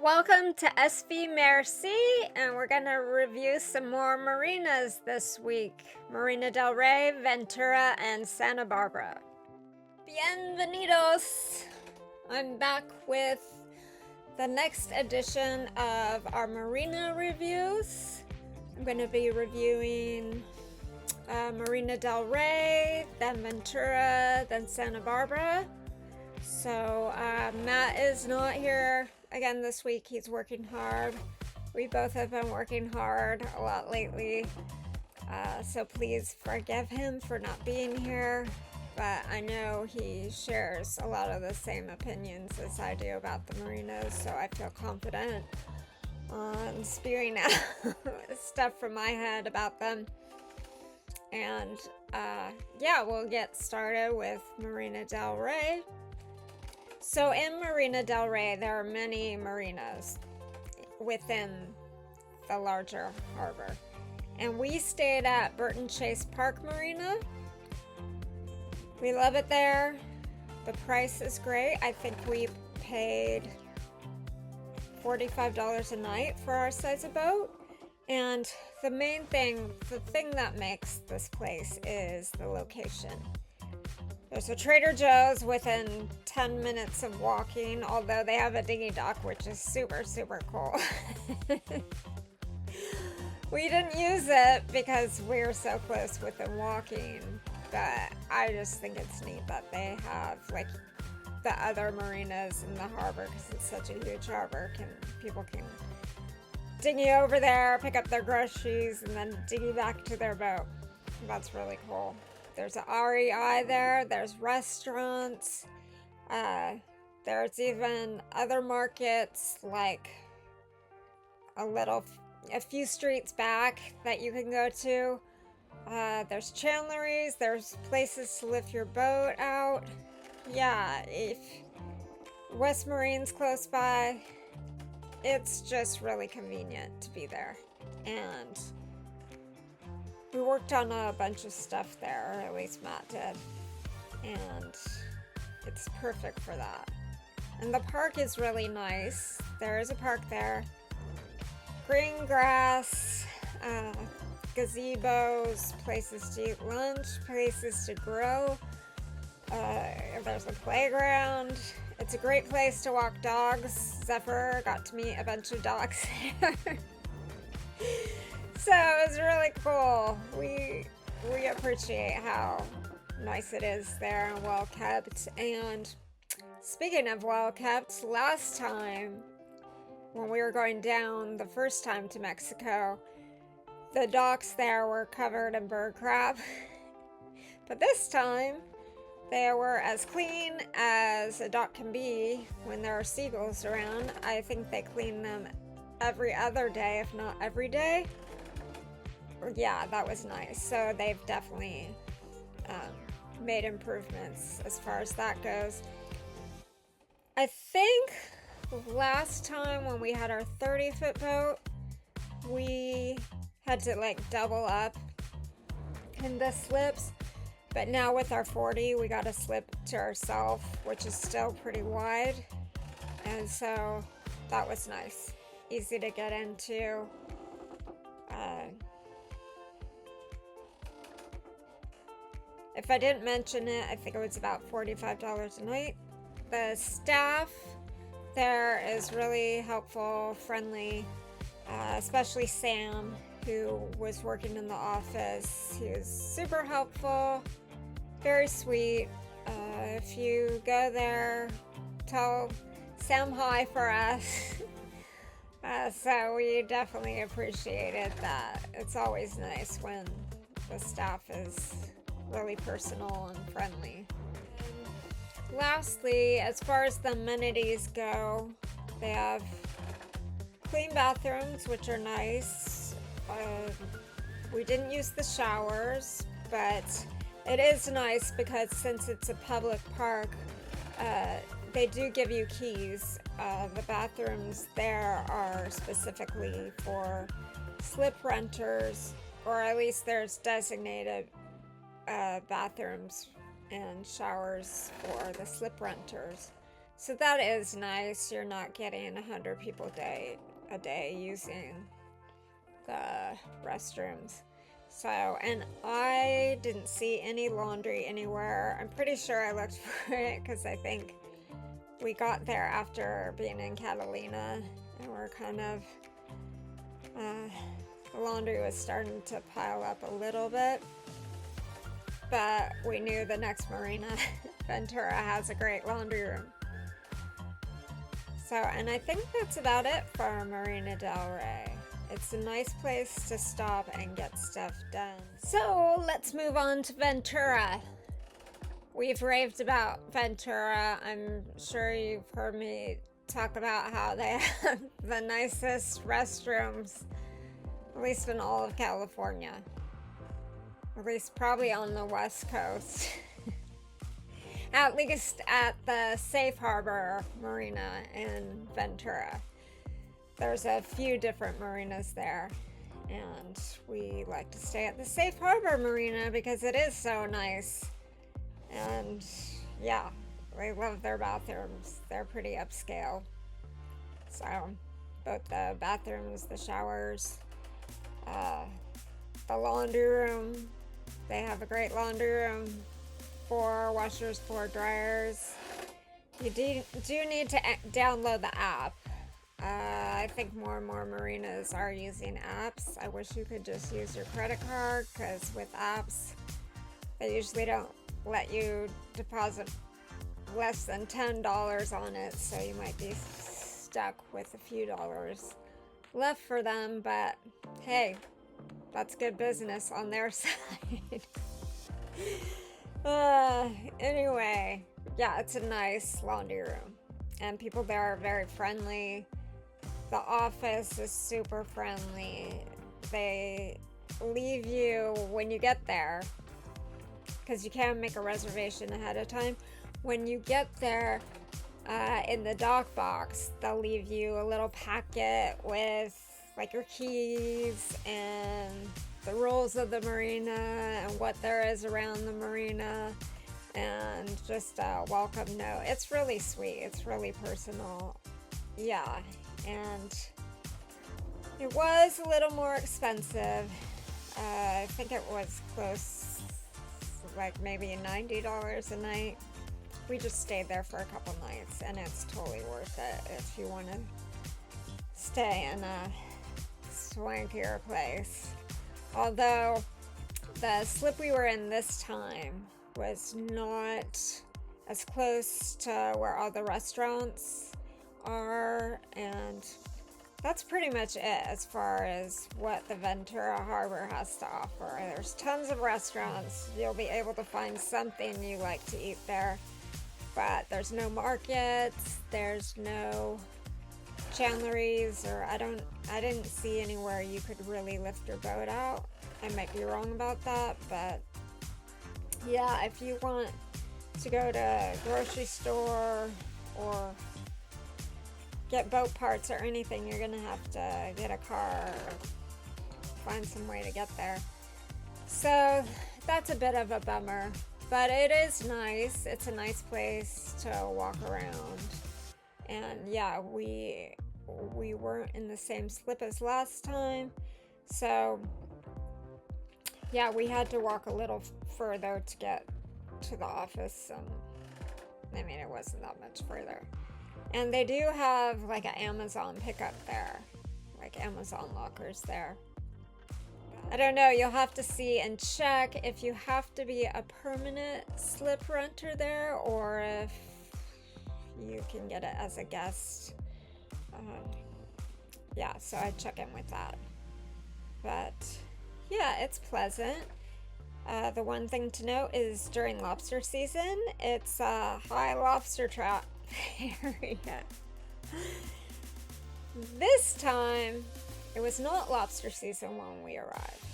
Welcome to svMerSea, and we're going to review some more marinas this week. Marina del Rey, Ventura, and Santa Barbara. Bienvenidos! I'm back with the next edition of our marina reviews. I'm going to be reviewing Marina del Rey, then Ventura, then Santa Barbara. So Matt is not here again this week. He's working hard. We both have been working hard a lot lately. So please forgive him for not being here. But I know he shares a lot of the same opinions as I do about the marinas, so I feel confident on spewing out stuff from my head about them. And yeah, we'll get started with Marina del Rey. So in Marina del Rey, there are many marinas within the larger harbor. And we stayed at Burton Chase Park Marina. We love it there. The price is great. I think we paid $45 a night for our size of boat. And the main thing, the thing that makes this place is the location. There's a Trader Joe's within 10 minutes of walking, although they have a dinghy dock, which is super, super cool. We didn't use it because we're so close within walking, but I just think it's neat that they have, like, the other marinas in the harbor, because it's such a huge harbor. People can dinghy over there, pick up their groceries, and then dinghy back to their boat. That's really cool. There's an REI there, there's restaurants, there's even other markets, like a few streets back that you can go to. There's chandleries, there's places to lift your boat out. Yeah, if West Marine's close by, it's just really convenient to be there. And we worked on a bunch of stuff there, or at least Matt did, and it's perfect for that. And the park is really nice. There is a park there. Green grass, gazebos, places to eat lunch, places to grow. There's a playground. It's a great place to walk dogs. Zephyr got to meet a bunch of dogs there. So it was really cool. We appreciate how nice it is there and well kept. And speaking of well kept, last time when we were going down the first time to Mexico, the docks there were covered in bird crap. But this time they were as clean as a dock can be when there are seagulls around. I think they clean them every other day, if not every day. Yeah, that was nice. So they've definitely made improvements as far as that goes. I think last time when we had our 30-foot boat, we had to like double up in the slips. But now with our 40, we got a slip to ourselves, which is still pretty wide. And so that was nice. Easy to get into. If I didn't mention it, I think it was about $45 a night. The staff there is really helpful, friendly, especially Sam, who was working in the office. He was super helpful, very sweet. If you go there, tell Sam hi for us. So we definitely appreciated that. It's always nice when the staff is really personal and friendly. And lastly, as far as the amenities go, they have clean bathrooms, which are nice. We didn't use the showers, but it is nice because since it's a public park, they do give you keys. The bathrooms there are specifically for slip renters, or at least there's designated bathrooms and showers for the slip renters. So that is nice. You're not getting 100 people a day using the restrooms. So, and I didn't see any laundry anywhere. I'm pretty sure I looked for it because I think we got there after being in Catalina, and we're kind of, the laundry was starting to pile up a little bit. But we knew the next marina, Ventura, has a great laundry room. So, and I think that's about it for Marina del Rey. It's a nice place to stop and get stuff done. So, let's move on to Ventura. We've raved about Ventura. I'm sure you've heard me talk about how they have the nicest restrooms, at least in all of California. At least probably on the West Coast. At least at the Safe Harbor Marina in Ventura. There's a few different marinas there, and we like to stay at the Safe Harbor Marina because it is so nice. And yeah, we love their bathrooms. They're pretty upscale. So both the bathrooms, the showers, the laundry room. They have a great laundry room, 4 washers, 4 dryers. You do need to download the app. I think more and more marinas are using apps. I wish you could just use your credit card, because with apps, they usually don't let you deposit less than $10 on it, so you might be stuck with a few dollars left for them, but hey, that's good business on their side. Anyway, yeah, it's a nice laundry room, and people there are very friendly. The office is super friendly. They leave you when you get there, because you can make a reservation ahead of time. When you get there, in the dock box, they'll leave you a little packet with like your keys and the rules of the marina and what there is around the marina, and just a welcome note. It's really sweet. It's really personal. Yeah, and it was a little more expensive. I think it was close, like maybe $90 a night. We just stayed there for a couple nights, and it's totally worth it if you want to stay in a swankier place. Although the slip we were in this time was not as close to where all the restaurants are, and that's pretty much it as far as what the Ventura Harbor has to offer. There's tons of restaurants. You'll be able to find something you like to eat there, but there's no markets, there's no chandleries, or I didn't see anywhere you could really lift your boat out. I might be wrong about that, but yeah, if you want to go to a grocery store or get boat parts or anything, you're gonna have to get a car or find some way to get there. So that's a bit of a bummer, but it is nice. It's a nice place to walk around. And yeah, we weren't in the same slip as last time, so yeah, we had to walk a little further to get to the office. I mean, it wasn't that much further. And they do have like an Amazon pickup there, like Amazon lockers there. I don't know, you'll have to see and check if you have to be a permanent slip renter there, or if you can get it as a guest. Yeah, so I'd check in with that. But yeah, it's pleasant. The one thing to note is during lobster season, it's a high lobster trap area. This time, it was not lobster season when we arrived,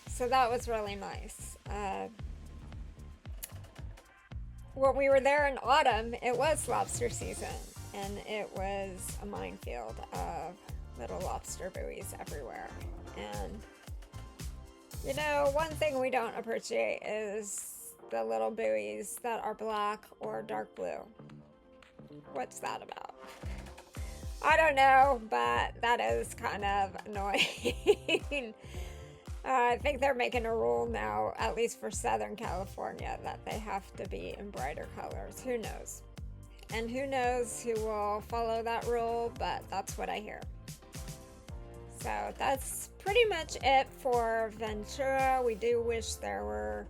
so that was really nice. When we were there in autumn, it was lobster season, and it was a minefield of little lobster buoys everywhere. And you know, one thing we don't appreciate is the little buoys that are black or dark blue. What's that about? I don't know, but that is kind of annoying. I think they're making a rule now, at least for Southern California, that they have to be in brighter colors. Who knows? And who knows who will follow that rule, but that's what I hear. So that's pretty much it for Ventura. We do wish there were,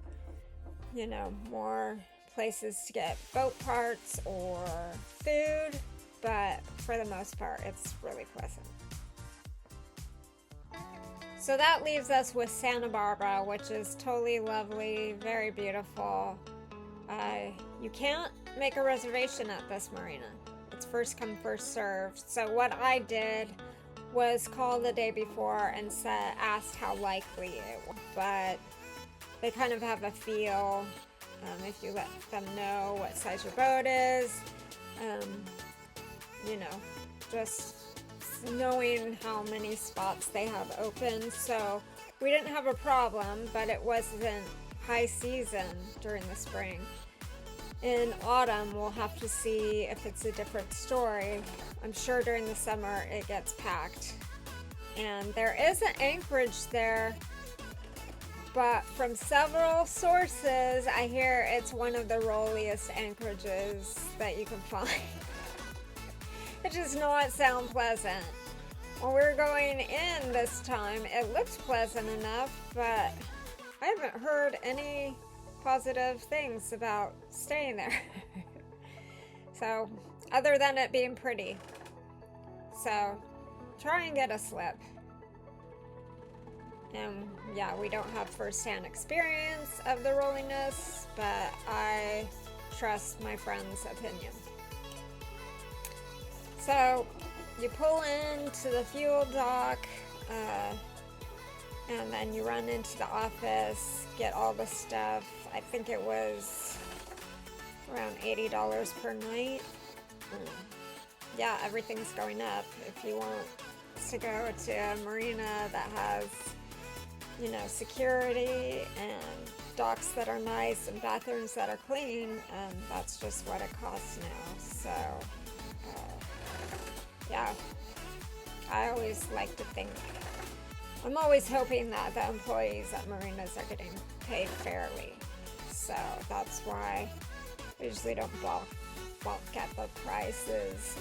more places to get boat parts or food, but for the most part, it's really pleasant. So that leaves us with Santa Barbara, which is totally lovely, very beautiful. You can't make a reservation at this marina. It's first come, first served. So what I did was call the day before and asked how likely it was. But they kind of have a feel if you let them know what size your boat is. Just knowing how many spots they have open. So we didn't have a problem, but it wasn't high season during the spring. In autumn, we'll have to see if it's a different story. I'm sure during the summer it gets packed. And there is an anchorage there, but from several sources, I hear it's one of the rolliest anchorages that you can find. It does not sound pleasant. When we were going in this time, it looked pleasant enough, but I haven't heard any positive things about staying there. So, other than it being pretty. So, try and get a slip. And yeah, we don't have first-hand experience of the rolliness, but I trust my friend's opinion. So, you pull into the fuel dock, and then you run into the office, get all the stuff. I think it was around $80 per night. Yeah, everything's going up. If you want to go to a marina that has, security and docks that are nice and bathrooms that are clean, that's just what it costs now. So, yeah, I always like to think, I'm always hoping that the employees at marinas are getting paid fairly. So that's why we usually don't balk at the prices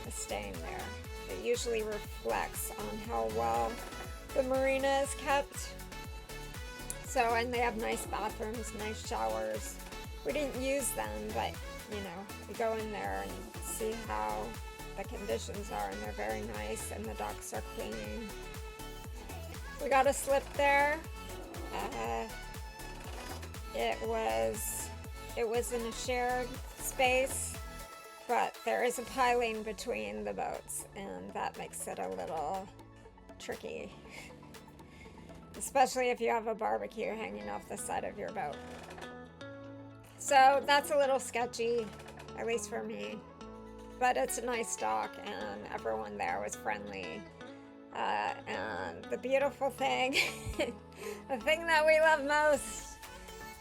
of staying there. It usually reflects on how well the marina is kept. So, and they have nice bathrooms, nice showers. We didn't use them, but, we go in there and see how the conditions are, and they're very nice, and the docks are clean. We got a slip there. It was in a shared space, but there is a piling between the boats, and that makes it a little tricky, especially if you have a barbecue hanging off the side of your boat. So that's a little sketchy, at least for me, but it's a nice dock, and everyone there was friendly. And the beautiful thing, the thing that we love most,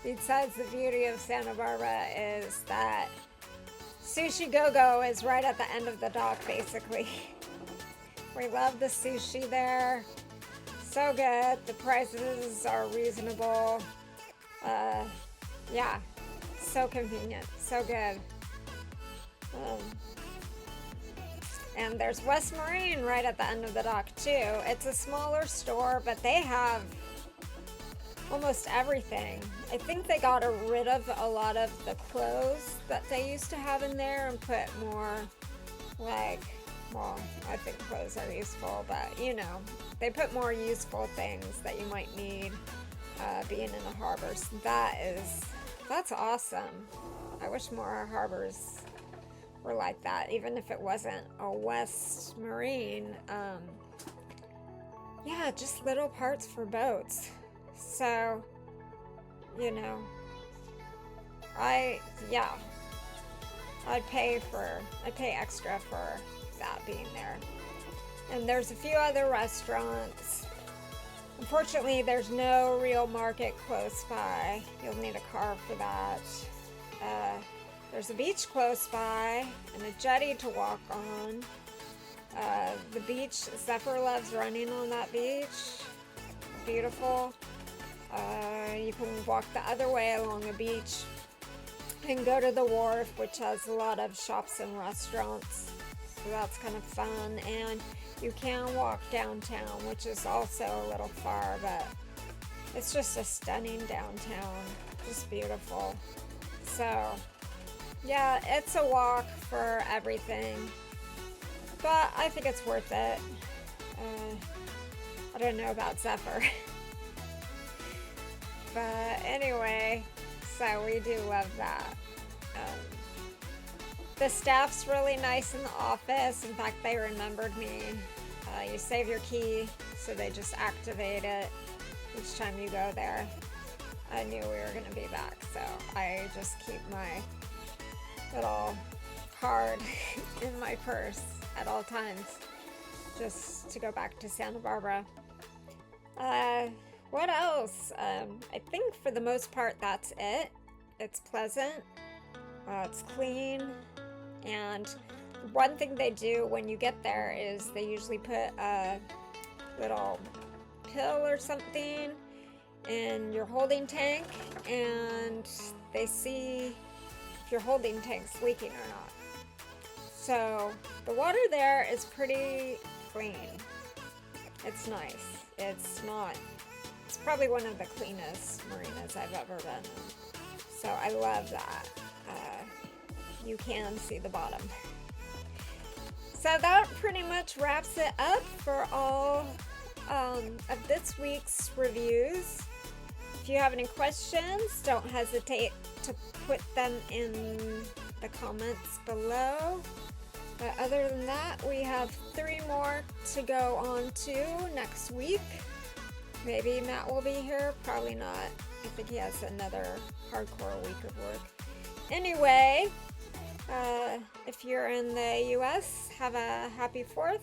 besides the beauty of Santa Barbara, is that Sushi Go-Go is right at the end of the dock, basically. We love the sushi there. So good. The prices are reasonable. Yeah, so convenient. So good. And there's West Marine right at the end of the dock, too. It's a smaller store, but they have almost everything. I think they got rid of a lot of the clothes that they used to have in there and put more, I think clothes are useful, but, they put more useful things that you might need being in a harbor. So that's awesome. I wish more harbors were like that, even if it wasn't a West Marine. Yeah, just little parts for boats. So, I'd pay extra for that being there. And there's a few other restaurants. Unfortunately, there's no real market close by. You'll need a car for that. There's a beach close by and a jetty to walk on. The beach, Zephyr loves running on that beach. Beautiful. You can walk the other way along the beach and go to the wharf, which has a lot of shops and restaurants. So that's kind of fun. And you can walk downtown, which is also a little far, but it's just a stunning downtown. Just beautiful. So, yeah, it's a walk for everything. But I think it's worth it. I don't know about Zephyr. But anyway, so we do love that. The staff's really nice in the office. In fact, they remembered me. You save your key, so they just activate it each time you go there. I knew we were gonna be back, so I just keep my little card in my purse at all times, just to go back to Santa Barbara. What else? I think for the most part that's it. It's pleasant, it's clean, and one thing they do when you get there is they usually put a little pill or something in your holding tank, and they see if your holding tank's leaking or not. So the water there is pretty clean. It's nice. It's probably one of the cleanest marinas I've ever been in. So I love that. You can see the bottom. So that pretty much wraps it up for all of this week's reviews. If you have any questions, don't hesitate to put them in the comments below. But other than that, we have 3 more to go on to next week. Maybe Matt will be here, probably not. I think he has another hardcore week of work. Anyway, if you're in the US, have a happy 4th.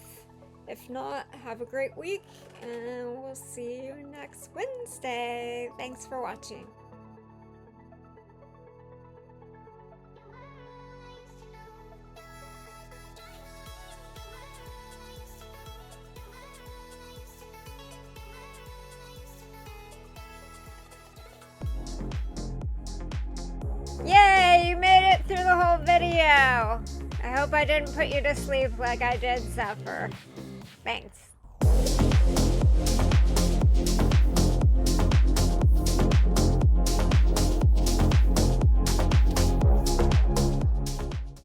If not, have a great week, and we'll see you next Wednesday. Thanks for watching. Yay, you made it through the whole video. I hope I didn't put you to sleep like I did Zephyr. Thanks.